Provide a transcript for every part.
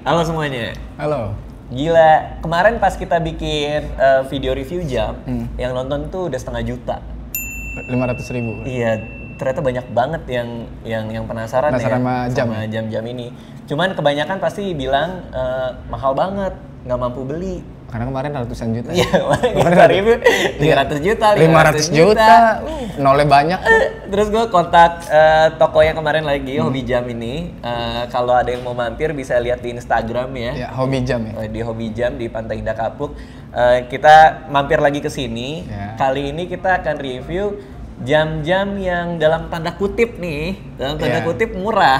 Halo semuanya. Halo. Gila, kemarin pas kita bikin video review jam, yang nonton tuh udah 500 juta. 500.000. Iya, ternyata banyak banget yang penasaran ya sama jam-jam ini. Cuman kebanyakan pasti bilang mahal banget, nggak mampu beli. Karena kemarin ratusan juta. Iya, kita review 300 juta, 500 juta. Nolnya banyak. Terus gue kontak toko yang kemarin lagi, Hobi Jam ini. Kalau ada yang mau mampir bisa lihat di Instagram ya. Ya, Hobi Jam ya. Di Hobi Jam di Pantai Indah Kapuk. Kita mampir lagi ke sini. Ya. Kali ini kita akan review jam-jam yang dalam tanda kutip nih, dalam tanda kutip murah.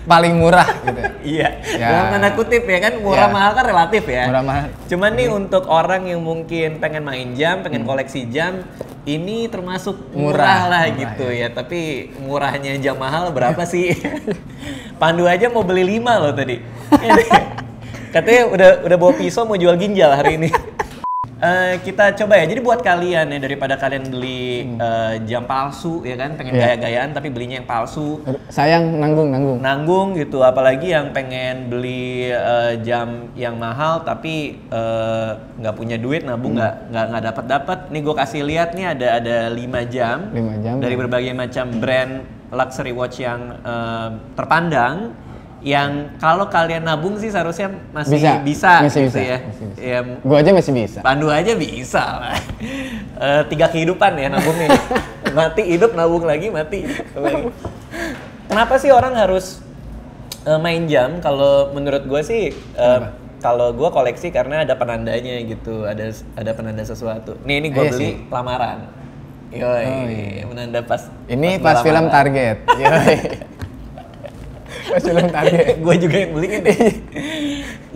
Paling murah gitu. Iya, dalam tanda kutip ya kan, murah mahal kan relatif ya. Murah mahal. Cuman nih untuk orang yang mungkin pengen main jam, pengen koleksi jam, ini termasuk murah lah gitu ya. Tapi murahnya jam mahal berapa sih? Pandu aja mau beli 5 loh tadi. Katanya udah bawa pisau mau jual ginjal hari ini. Kita coba ya, jadi buat kalian ya, daripada kalian beli jam palsu ya kan, pengen gaya-gayaan tapi belinya yang palsu, sayang nanggung gitu, apalagi yang pengen beli jam yang mahal tapi nggak punya duit, nabung nggak dapat. Nih gue kasih lihat nih ada 5 jam dari berbagai macam brand luxury watch yang terpandang, yang kalau kalian nabung sih seharusnya masih bisa gitu ya. Gua aja masih bisa. Pandu aja bisa lah. 3 kehidupan ya nabungnya. Mati hidup, nabung lagi, mati. Kenapa sih orang harus main jam? Kalau menurut gue sih, kalau gue koleksi karena ada penandanya gitu, ada penanda sesuatu. Nih ini gue beli lamaran. Yoi, penanda pas. Ini pas film Target. Yoi. Gue juga yang beli ini.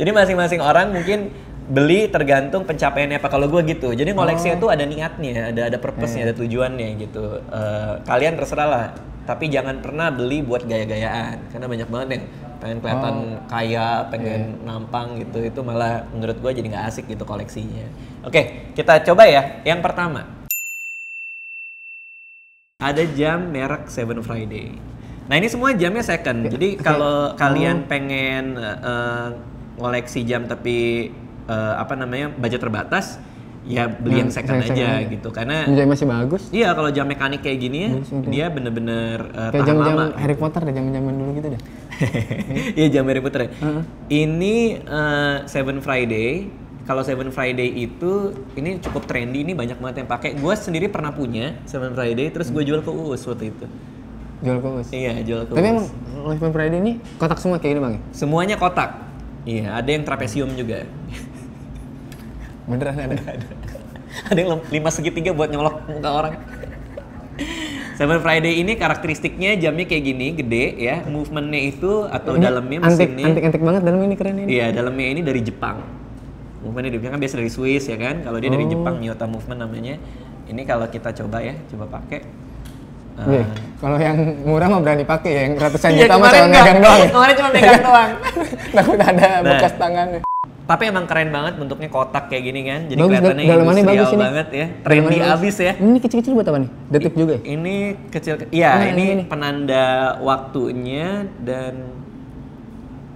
Jadi masing-masing orang mungkin beli tergantung pencapaiannya apa. Kalau gue gitu, jadi koleksi itu ada niatnya, ada purpose-nya, ada tujuannya gitu. Kalian terserah lah, tapi jangan pernah beli buat gaya-gayaan, karena banyak banget yang pengen kelihatan kaya, pengen nampang gitu. Itu malah menurut gue jadi nggak asik gitu koleksinya. Oke, kita coba ya. Yang pertama, ada jam merek Seven Friday. Nah ini semua jamnya second, jadi kalau kalian pengen ngoleksi jam tapi budget terbatas, ya beli yang second aja gitu, karena jam masih bagus. Iya, kalau jam mekanik kayak gini ya, dia bener-bener kayak tahan jam-jam lama. Harry Potter deh, zaman dulu gitu deh. Iya, jam Harry Potter. Ini Seven Friday. Kalau Seven Friday itu ini cukup trendy, ini banyak banget yang pakai. Gue sendiri pernah punya Seven Friday, terus gue jual ke Uus waktu itu. Jual ke Uus? Iya, jual ke Uus. Tapi emang Seven Friday ini kotak semua kayak gini bang? Semuanya kotak. Iya, ada yang trapesium juga. Beneran ada? Ada yang 5 segitiga buat nyolok muka orang. Seven Friday ini karakteristiknya jamnya kayak gini, gede ya. Movementnya itu atau dalamnya mesinnya. Antik banget dalamnya, ini keren ini. Iya, dalamnya ini dari Jepang. Movementnya dari Jepang kan biasa dari Swiss ya kan. Kalau dia dari Jepang, Miyota Movement namanya. Ini kalau kita coba pakai. Kalau yang murah mah berani pakai ya, yang ratusan juta mah cuma megang doang. Kemarin cuma megang doang. Takut ada bekas tangannya. Tapi emang keren banget bentuknya, kotak kayak gini kan. Jadi bagus, kelihatannya industrial banget ya. Trendy abis ya. Ini kecil-kecil buat apa nih? Detik juga ya? Ini kecil. Iya, ini penanda waktunya dan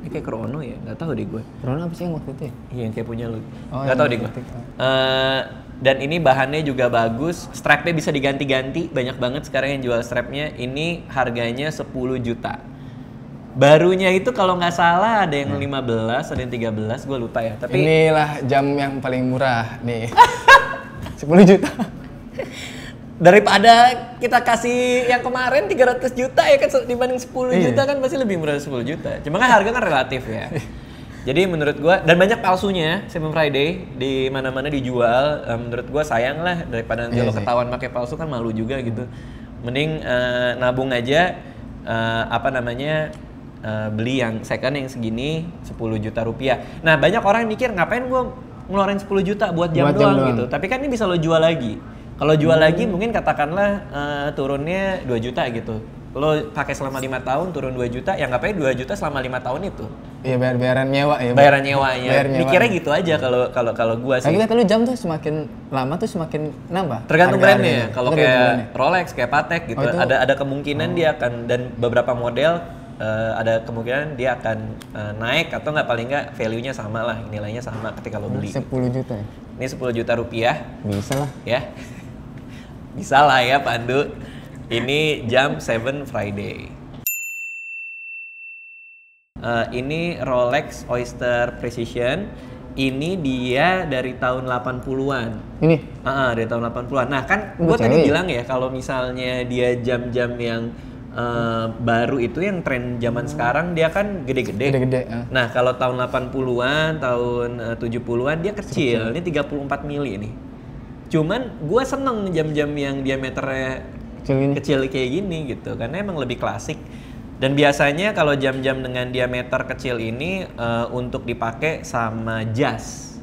ini kayak Chrono ya, nggak tahu deh gue. Chrono apa sih yang waktu itu ya? Iya, yang kayak punya lu. Nggak tahu deh gue. Dan ini bahannya juga bagus, strapnya bisa diganti-ganti, banyak banget sekarang yang jual strapnya. Ini harganya 10 juta. Barunya itu kalau nggak salah ada yang 15, ada yang 13, gue lupa ya. Tapi inilah jam yang paling murah nih. 10 juta. Daripada kita kasih yang kemarin 300 juta ya kan, dibanding 10 juta kan pasti lebih murah 10 juta. Cuma kan harga kan relatif ya. Jadi menurut gua, dan banyak palsunya Seven Friday, di mana-mana dijual. Menurut gua sayang lah, daripada nanti lo ketahuan pakai palsu kan malu juga gitu. Mending nabung aja, beli yang second yang segini 10 juta rupiah. Nah banyak orang yang mikir ngapain gua ngeluarin 10 juta buat jam doang gitu. Tapi kan ini bisa lo jual lagi. Kalau jual lagi mungkin katakanlah turunnya 2 juta gitu. Lo pakai selama 5 tahun turun 2 juta, ya ngapain 2 juta selama 5 tahun itu? Iya, bayaran nyewa ya. Bayaran nyewanya. Mikirnya gitu aja kalau gua sih. Tapi kata lu jam tuh semakin lama tuh semakin nambah. Tergantung brandnya. Kalau kayak Rolex, kayak Patek gitu, ada kemungkinan dia akan, dan beberapa model ada kemungkinan dia akan naik atau nggak, paling nggak value-nya sama lah, nilainya sama ketika lo beli. 10 juta ya? Ini 10 juta rupiah. Bisa lah. Ya. Bisa lah ya Pandu. Ini jam 7 Friday. Ini Rolex Oyster Precision. Ini dia dari tahun 80-an. Ini? Dari tahun 80-an. Nah kan gue tadi bilang ya kalau misalnya dia jam-jam yang baru itu yang tren zaman sekarang dia kan gede-gede. Nah kalau tahun 80-an, tahun 70-an dia kecil. Ini 34 mili nih. Cuman gue seneng jam-jam yang diameternya kecil kayak gini gitu. Karena emang lebih klasik. Dan biasanya kalau jam-jam dengan diameter kecil ini untuk dipakai sama jas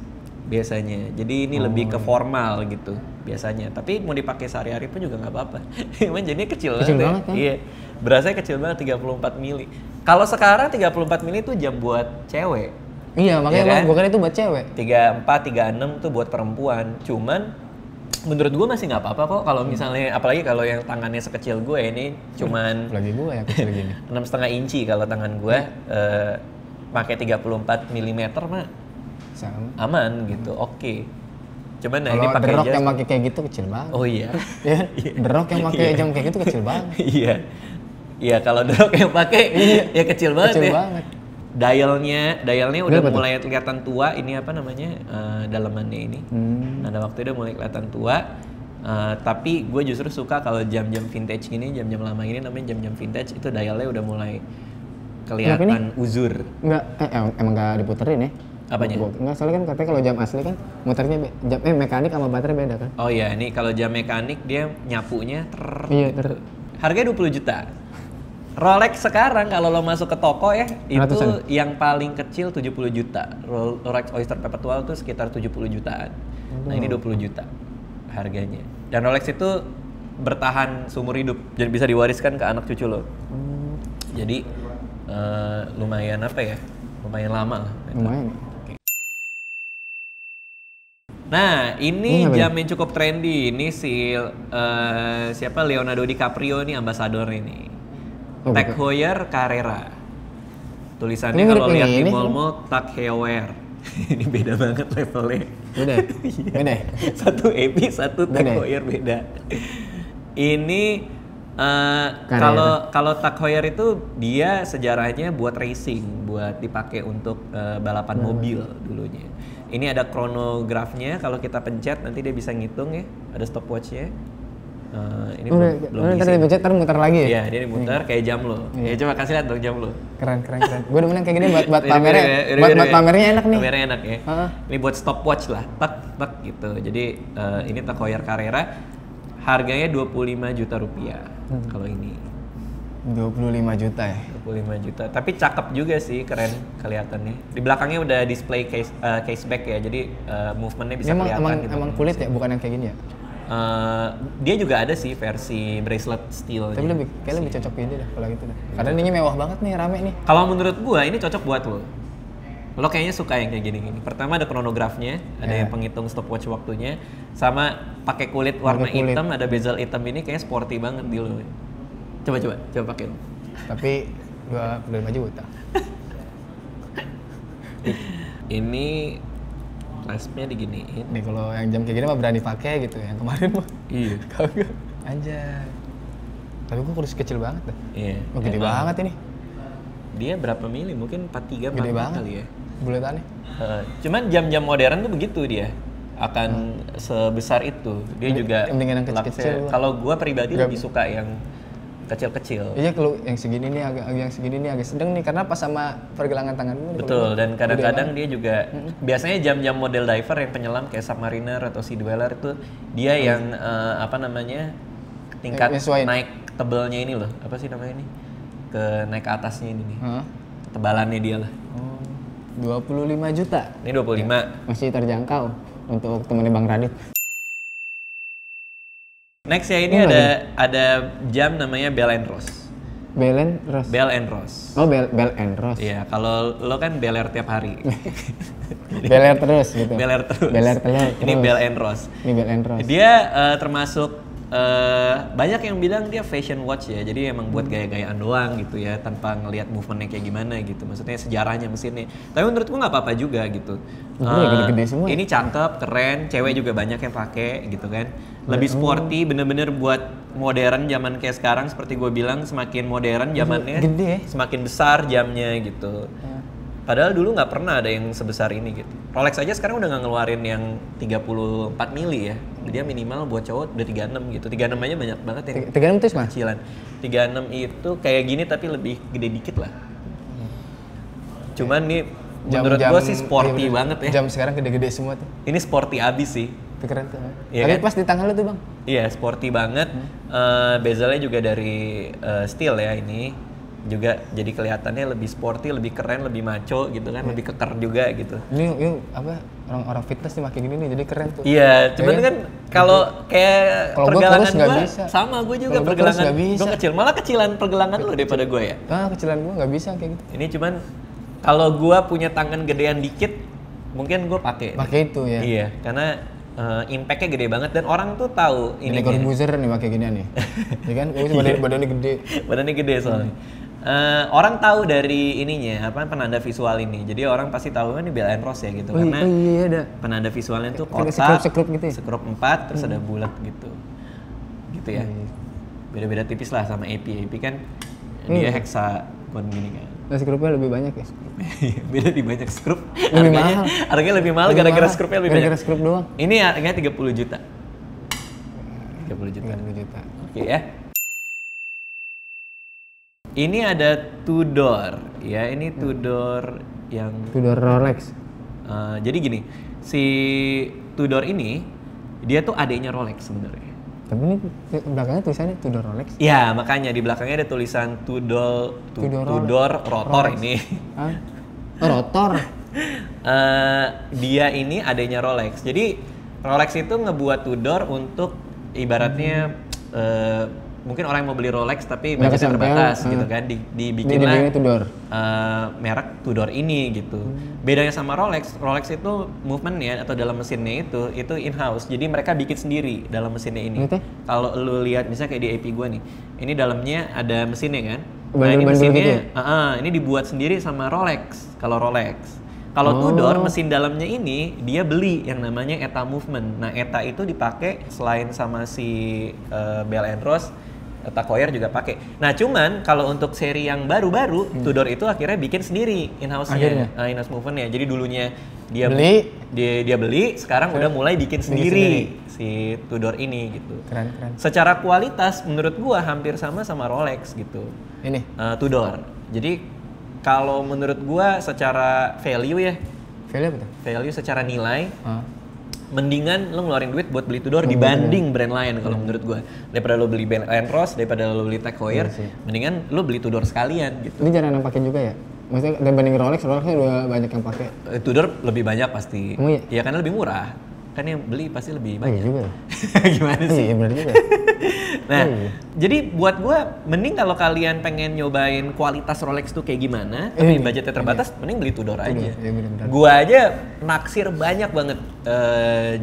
biasanya. Jadi ini lebih ke formal gitu biasanya. Tapi mau dipakai sehari-hari pun juga nggak apa-apa. Emang jadinya kecil banget. Kan? Iya, berasanya kecil banget 34 mili. Kalau sekarang 34 mili itu jam buat cewek. Iya, makanya ya kan? Gue kira itu buat cewek. 34, 36 tuh buat perempuan. Cuman menurut gue masih nggak apa-apa kok kalau misalnya, apalagi kalau yang tangannya sekecil gue ini cuman lagi gue ya kecil gini 6,5 inci kalau tangan gue pakai 34 mm mah sama. Aman gitu, oke. Cuman nah kalau ini pakai The Rock jas yang pakai kayak gitu kecil banget. Oh iya. Ya, The Rock yang pakai jam kayak gitu kecil banget. Iya kalau The Rock yang pakai ya kecil banget kecil ya. Banget. Dialnya udah mulai kelihatan tua. Ini apa namanya dalemannya ini. Ada waktu udah mulai kelihatan tua. Tapi gue justru suka kalau jam-jam vintage gini, jam-jam lama ini namanya jam-jam vintage itu dialnya udah mulai kelihatan uzur. Enggak, emang nggak diputerin ya? Apanya? Enggak, soalnya kan katanya kalau jam asli kan muternya jam mekanik sama baterai beda kan? Oh iya, ini kalau jam mekanik dia nyapunya harganya 20 juta. Rolex sekarang kalau lo masuk ke toko ya, itu yang paling kecil 70 juta. Rolex Oyster Perpetual itu sekitar 70 jutaan. Nah ini 20 juta harganya. Dan Rolex itu bertahan seumur hidup, jadi bisa diwariskan ke anak cucu lo. Jadi lumayan apa ya? Lumayan lama lah. Lumayan. Nah, ini jam yang cukup trendy. Ini siapa? Leonardo DiCaprio nih ambasador ini. Tag Heuer Carrera. Tulisannya kalau lihat di mall-mall Tag Heuer. Ini beda banget levelnya. Beda. Satu Epi, satu Tag Heuer beda. Ini kalau Tag Heuer itu dia sejarahnya buat racing, buat dipakai untuk balapan mobil dulunya. Ini ada chronograph-nya, kalau kita pencet nanti dia bisa ngitung ya, ada stopwatch-nya. Ini belum ntar dipencet, ntar muter lagi ya? Iya, dia dimuter kayak jam lo. Ya coba kasih lihat dong jam lo. Keren. Gue demen kayak gini buat pamernya, buat pamernya enak nih. Pamernya enak ya. Ini buat stopwatch lah, tak gitu. Jadi ini Tag Heuer Carrera, harganya 25 juta rupiah kalau ini. 25 juta ya? 25 juta, tapi cakep juga sih, keren kelihatannya. Di belakangnya udah display case back ya, jadi movementnya bisa kelihatan. Emang kulit ya, bukan yang kayak gini ya? Dia juga ada sih versi bracelet steel. Tapi kayaknya lebih cocok ini dah kalau gitu dah. Karena ini mewah banget nih, rame nih. Kalau menurut gua ini cocok buat lo. Lo kayaknya suka yang kayak gini-gini. Pertama ada chronograph-nya, ada yang penghitung stopwatch waktunya, sama pakai kulit warna hitam, ada bezel hitam ini kayaknya sporty banget di lo. Coba pakai lo. Tapi 25 juta. Ini clasp-nya diginiin. Nih kalau yang jam kayak gini mah berani pakai gitu, yang kemarin mah. Iya. Kagak. Anjay. Tapi gua kurus kecil banget dah. Iya. Oh, gede banget ini. Dia berapa mili? Mungkin 43 gede banget kali ya. Buletannya. Cuman jam-jam modern tuh begitu dia. Akan sebesar itu. Dia juga yang kecil-kecil. Kalau gua pribadi lebih suka yang kecil-kecil. Iya, kalau yang segini nih agak sedang nih karena pas sama pergelangan tangan gue. Betul, dan kadang-kadang dia juga biasanya jam-jam model diver yang penyelam kayak Submariner atau Sea Dweller itu dia yang tingkat naik tebelnya ini loh. Apa sih namanya ini? Naik ke atasnya ini nih. Tebalannya dia lah. 25 juta. Ini 25. Ya, masih terjangkau untuk temennya Bang Radit. Next ya, ini ada jam namanya Bell & Ross. Bell & Ross. Oh, Bell & Ross. Iya, kalau lo kan beler tiap hari. Beler terus gitu. Beler terus. Beler terus. Ini Bell & Ross. Ini Bell & Ross. Dia termasuk banyak yang bilang dia fashion watch ya, jadi emang buat gaya-gayaan doang gitu ya, tanpa ngelihat movementnya kayak gimana gitu, maksudnya sejarahnya mesinnya. Tapi menurut gua nggak apa-apa juga gitu. Gede-gede semua. Ini cakep, keren, cewek juga banyak yang pakai gitu kan. Lebih sporty, bener-bener buat modern zaman kayak sekarang. Seperti gue bilang, semakin modern zamannya, Gede. semakin besar jamnya gitu. Padahal dulu nggak pernah ada yang sebesar ini gitu. Rolex aja sekarang udah nggak ngeluarin yang 34 mili ya. Dia minimal buat cowok udah 36 gitu. 36 aja banyak banget yang 36 itu mah? kecilan. 36 itu kayak gini tapi lebih gede dikit lah. Cuman nih menurut gua sih sporty banget ya. Jam sekarang gede-gede semua tuh. Ini sporty abis sih. Itu keren tuh. Iya Tapi kan? pas di tangan lu tuh bang. Iya, sporty banget. Bezelnya juga dari steel ya ini. Juga jadi kelihatannya lebih sporty, lebih keren, lebih maco gitu kan, lebih keker juga gitu. Ini apa orang-orang fitness nih pakai gini nih jadi keren tuh. Iya, cuman kan kalau kayak Kalau pergelangan gua nggak gua bisa. sama gue juga Kalau gua pergelangan nggak bisa. gue kecil, malah kecilan pergelangan lu daripada gue ya. Kecilan gua nggak bisa kayak gitu. Ini cuman kalau gua punya tangan gedean dikit, mungkin gue pakai. Pakai itu ya. Iya, karena impact-nya gede banget dan orang tuh tahu Ini ini. Corbuzier nih pakai ginian nih. Ya kan? Badannya gede. Badannya gede soalnya. Orang tahu dari ininya apa penanda visual ini. Jadi orang pasti tahu kan ini Bell & Ross ya gitu karena Iya ada. penanda visualnya tuh Kayak kotak, sekrup gitu ya? sekrup 4 terus ada bulat gitu. Gitu ya. Beda-beda tipis lah sama AP. AP kan dia hexagon gini kan. Nah, skrupnya lebih banyak ya. Beda di banyak skrup. Lebih mahal. Harganya lebih mahal gara-gara skrupnya lebih banyak. Gara-gara skrup doang. Ini harganya 30 juta. 30 juta. 30 juta. Oke ya. Ini ada Tudor, ya ini Tudor yang Tudor Rolex. jadi gini, si Tudor ini dia tuh adiknya Rolex sebenarnya. Tapi ini belakangnya tulisannya Tudor Rolex. Ya makanya di belakangnya ada tulisan Tudor Rotor Rolex. ini. Hah? Oh, rotor. Dia ini adiknya Rolex. Jadi Rolex itu ngebuat Tudor untuk ibaratnya mungkin orang yang mau beli Rolex tapi budgetnya terbatas gitu kan, dibikinlah Tudor. Merek Tudor ini gitu. Bedanya sama Rolex itu movementnya atau dalam mesinnya itu in-house. Jadi mereka bikin sendiri dalam mesinnya ini. Kalau lu lihat misalnya kayak di AP gua nih, ini dalamnya ada mesinnya kan. Nah ini mesinnya, ini dibuat sendiri sama Rolex. Kalau Rolex. Kalau Tudor mesin dalamnya ini dia beli yang namanya ETA Movement. Nah ETA itu dipakai selain sama si Bell & Ross, ETA Coyer juga pakai. Nah cuman kalau untuk seri yang baru-baru Tudor itu akhirnya bikin sendiri in-house-nya, in-house movement-nya. Jadi dulunya dia beli, sekarang udah mulai bikin sendiri si Tudor ini gitu. Keren. Secara kualitas menurut gua hampir sama Rolex gitu. Ini Tudor. Jadi kalau menurut gua secara value ya, value apa tuh? Value secara nilai, mendingan lo ngeluarin duit buat beli Tudor dibanding brand lain kalau menurut gua. Daripada lo beli Bell & Ross, daripada lo beli Tag Heuer, mendingan lo beli Tudor sekalian gitu. Ini jarang yang pakai juga ya? Maksudnya dibanding Rolexnya udah banyak yang pakai. Tudor lebih banyak pasti. Oh, iya? Ya karena lebih murah. Kan yang beli pasti lebih banyak. Iya juga. Gimana sih? Iya benar juga. Nah, jadi buat gua mending kalau kalian pengen nyobain kualitas Rolex tuh kayak gimana, tapi budgetnya terbatas, mending beli Tudor aja. Iya, bener-bener. Gua aja naksir banyak banget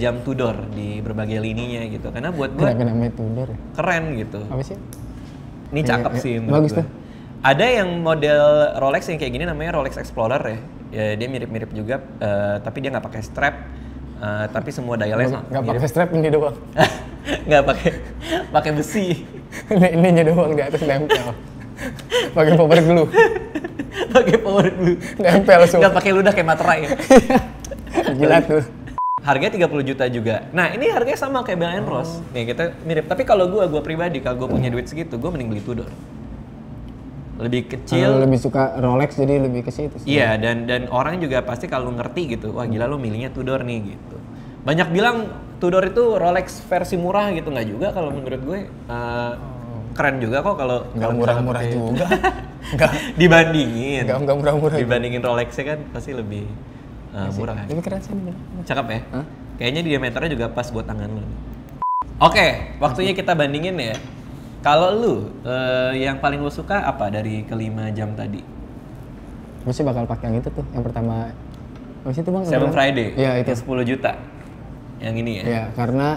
jam Tudor di berbagai lininya gitu, karena buat gua Kenapa namanya Tudor ya? keren gitu. Apa sih? Ini cakep sih menurut bagus gua. tuh. Ada yang model Rolex yang kayak gini namanya Rolex Explorer ya. Ya dia mirip-mirip juga, tapi dia nggak pakai strap. Tapi semua dialnya nggak pakai strap ini doang. Nggak pakai besi. Ininya doang di atas nempel. Pakai power glue. Pakai power glue. Nempel semua. Nggak pakai ludah kayak materai ya. Gila tuh. Harganya 30 juta juga. Nah ini harganya sama kayak Bell & Ross. Nih kita mirip. Tapi kalau gue pribadi kalau gue punya duit segitu, gue mending beli Tudor. Lebih kecil. Kalau lebih suka Rolex jadi lebih ke situ sih. Iya dan orang juga pasti kalau ngerti gitu, wah gila lo milihnya Tudor nih gitu. Banyak bilang Tudor itu Rolex versi murah gitu, nggak juga kalau menurut gue keren juga kok kalau nggak murah-murah juga. Dibandingin. Nggak murah-murah. Dibandingin Rolexnya kan pasti lebih murah. Tapi keren sih bener. Cakep ya? Kayaknya diameternya juga pas buat tangan lo. Oke, waktunya kita bandingin ya. Kalau lu, yang paling lu suka apa dari kelima jam tadi? Gue sih bakal pakai yang itu tuh, yang pertama. Apa sih itu bang? Seven Friday? Iya itu. Yang 10 juta? Yang ini ya? Iya, karena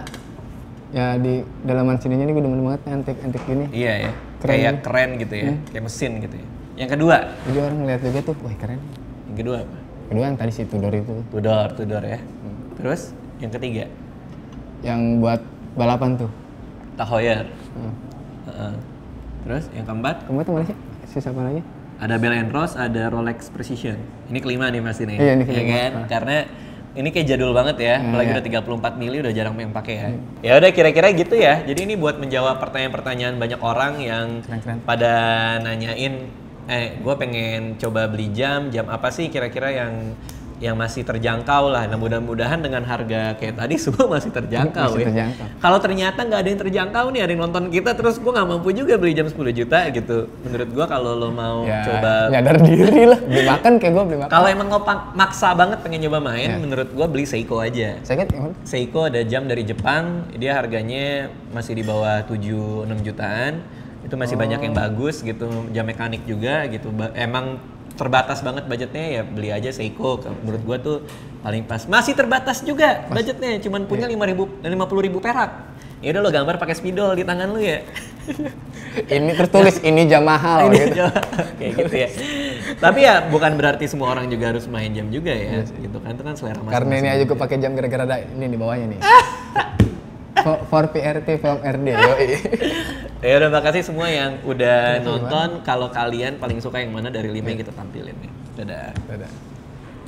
Ya di dalaman sininya nih gue demen banget antik-antik gini. Iya ya. Keren. Kayak keren gitu ya. Kayak mesin gitu ya. Yang kedua. Jadi orang ngeliat juga tuh, wah keren. Yang kedua apa? Kedua yang tadi si Tudor itu. Tudor ya. Terus yang ketiga. Yang buat balapan tuh. Tag Heuer. Terus yang keempat. Keempat tuh mana sih? Sisa apa lagi? Ada Bell & Ross, ada Rolex Precision. Ini kelima nih Mas ini. Iya, ini ya kelima. kan? Karena ini kayak jadul banget ya, apalagi udah 34 mili udah jarang yang pakai ya. Ya udah kira-kira gitu ya. Jadi ini buat menjawab pertanyaan-pertanyaan banyak orang yang Keren-keren. pada nanyain, gue pengen coba beli jam apa sih kira-kira yang masih terjangkau lah. Nah mudah-mudahan dengan harga kayak tadi semua masih terjangkau Masih ya. terjangkau. Kalau ternyata nggak ada yang terjangkau nih, ada yang nonton kita terus gue nggak mampu juga beli jam 10 juta gitu. Menurut gue kalau lo mau Ya, coba nyadar diri lah. Beli makan kayak gue beli makan. kalau emang lo maksa banget pengen nyoba main, menurut gua beli Seiko aja. Saya kan yang mana? Seiko ada jam dari Jepang, dia harganya masih di bawah 7-6 jutaan. Itu masih banyak yang bagus gitu, jam mekanik juga gitu. Emang terbatas banget budgetnya ya beli aja Seiko. Menurut gua tuh paling pas. Masih terbatas juga budgetnya, cuman punya 50.000 perak. Ya udah lo gambar pakai spidol di tangan lu ya. Ini tertulis ini jam mahal Ini gitu. kayak gitu ya. Tapi ya bukan berarti semua orang juga harus main jam juga ya, gitu kan itu kan selera masing-masing. Karena ini aja gue pakai jam gara-gara ada ini di bawahnya nih. For PRT from RD. Yoi. Ya udah makasih semua yang udah nonton. Kalau kalian paling suka yang mana dari 5 yang kita tampilin nih. Dadah. Dadah.